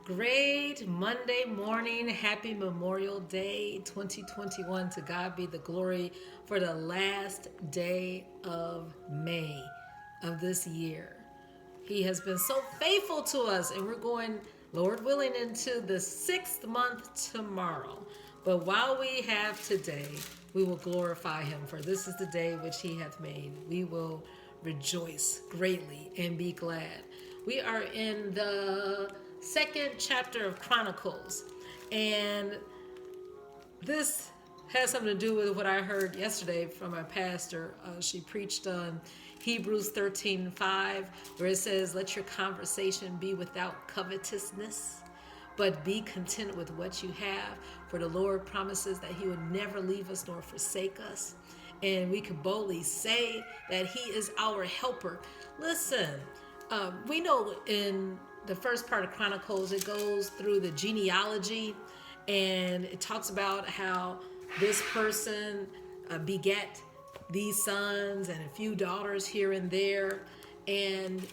Great Monday morning. Happy Memorial Day 2021. To God be the glory for the last day of May of this year. He has been so faithful to us, and we're going, Lord willing, into the 6th month tomorrow. But while we have today, we will glorify him, for this is the day which he hath made. We will rejoice greatly and be glad. We are in the 2nd chapter of Chronicles, and this has something to do with what I heard yesterday from my pastor. She preached on Hebrews 13:5, where it says, let your conversation be without covetousness, but be content with what you have, for the Lord promises that he would never leave us nor forsake us. And we can boldly say that he is our helper. Listen, we know in the first part of Chronicles, it goes through the genealogy, and it talks about how this person begat these sons and a few daughters here and there. And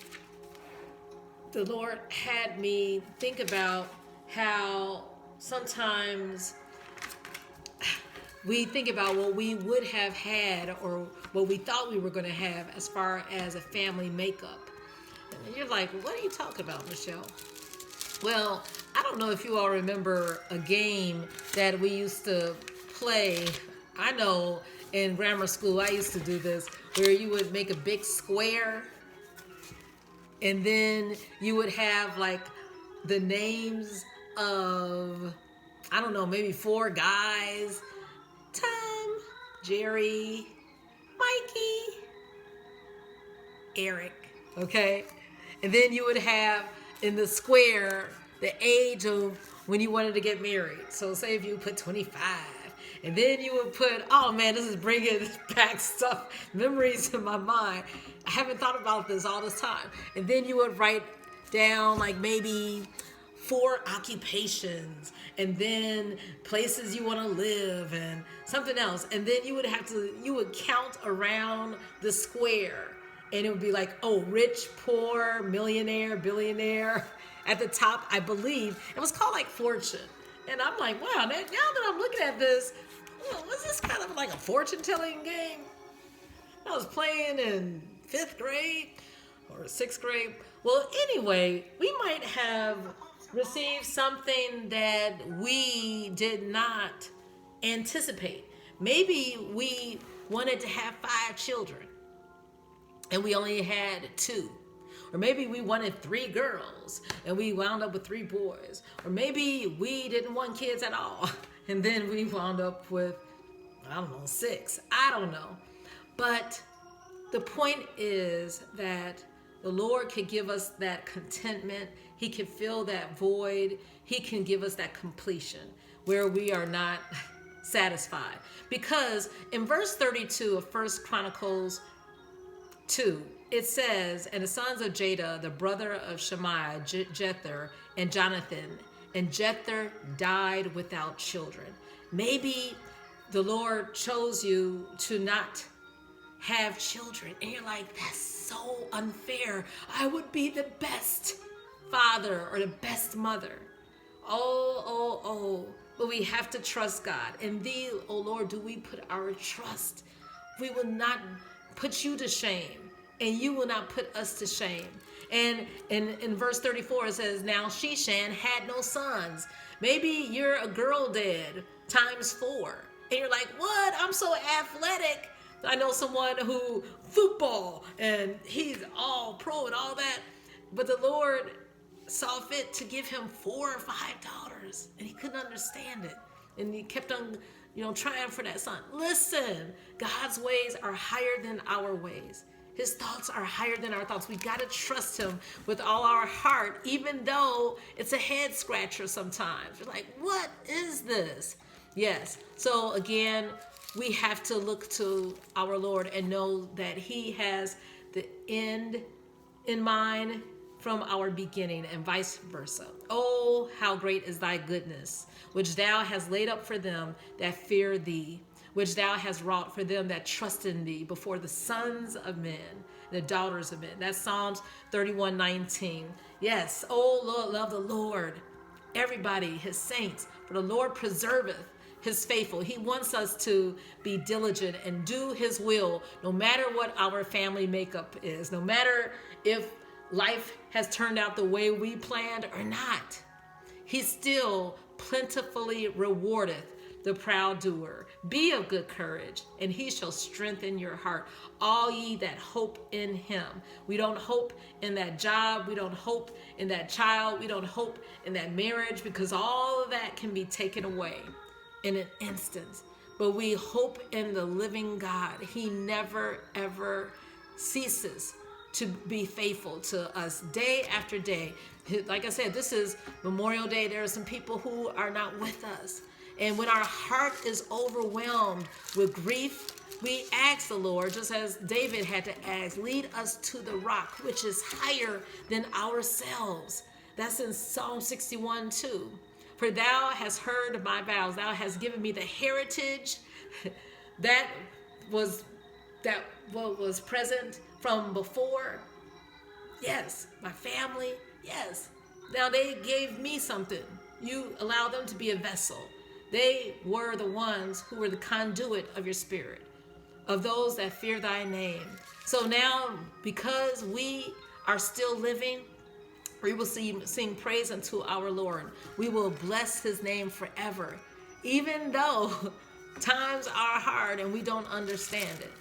the Lord had me think about how sometimes we think about what we would have had or what we thought we were going to have as far as a family makeup. And you're like, what are you talking about, Michelle? Well, I don't know if you all remember a game that we used to play. I know in grammar school I used to do this, where you would make a big square, and then you would have like the names of, I don't know, maybe 4 guys: Tom, Jerry, Mikey, Eric, okay? And then you would have in the square the age of when you wanted to get married. So say if you put 25, and then you would put, oh man, this is bringing back stuff, memories in my mind. I haven't thought about this all this time. And then you would write down like maybe 4 occupations, and then places you want to live, and something else. And then you would count around the square, and it would be like, oh, rich, poor, millionaire, billionaire. At the top, I believe, it was called like fortune. And I'm like, wow, now that I'm looking at this, was this kind of like a fortune-telling game? I was playing in 5th grade or 6th grade. Well, anyway, we might have received something that we did not anticipate. Maybe we wanted to have 5 children, and we only had 2. Or maybe we wanted 3 girls and we wound up with 3 boys. Or maybe we didn't want kids at all, and then we wound up with, I don't know, 6. I don't know. But the point is that the Lord can give us that contentment. He can fill that void. He can give us that completion where we are not satisfied. Because in verse 32 of 1 Chronicles 2, it says, and the sons of Jether, the brother of Shemaiah, Jether, and Jonathan, and Jether died without children. Maybe the Lord chose you to not have children, and you're like, that's so unfair. I would be the best father or the best mother. Oh, but we have to trust God. In thee, oh Lord, do we put our trust. We will not put you to shame, and you will not put us to shame. And in verse 34, it says, Now Sheshan had no sons. Maybe you're a girl dad times 4. And you're like, what? I'm so athletic. I know someone who football, and he's all pro and all that. But the Lord saw fit to give him 4 or 5 daughters, and he couldn't understand it. And he kept on, trying for that son. Listen, God's ways are higher than our ways. His thoughts are higher than our thoughts. We got to trust him with all our heart, even though it's a head scratcher sometimes. You're like, what is this? Yes. So again, we have to look to our Lord and know that he has the end in mind from our beginning, and vice versa. Oh, how great is thy goodness, which thou hast laid up for them that fear thee, which thou hast wrought for them that trust in thee before the sons of men, the daughters of men. That's Psalms 31:19. Yes, oh Lord, love the Lord. everybody, his saints. For the Lord preserveth his faithful. He wants us to be diligent and do his will, no matter what our family makeup is, no matter if life has turned out the way we planned or not. He still plentifully rewardeth the proud doer. Be of good courage, and he shall strengthen your heart. All ye that hope in him. We don't hope in that job. We don't hope in that child. We don't hope in that marriage, because all of that can be taken away in an instant. But we hope in the living God. He never, ever ceases to be faithful to us day after day. Like I said, this is Memorial Day. There are some people who are not with us. And when our heart is overwhelmed with grief, we ask the Lord, just as David had to ask, lead us to the rock, which is higher than ourselves. That's in Psalm 61:2. For thou hast heard my vows. Thou hast given me the heritage that was what was present from before. Yes, my family. Yes. Now they gave me something. You allow them to be a vessel. They were the ones who were the conduit of your spirit, of those that fear thy name. So now, because we are still living, we will sing praise unto our Lord. We will bless his name forever, even though times are hard and we don't understand it.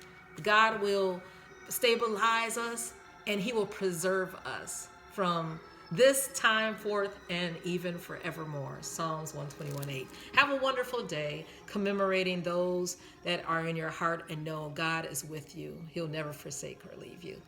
God will stabilize us, and he will preserve us from this time forth and even forevermore. Psalms 121:8. Have a wonderful day commemorating those that are in your heart, and know God is with you. He'll never forsake or leave you.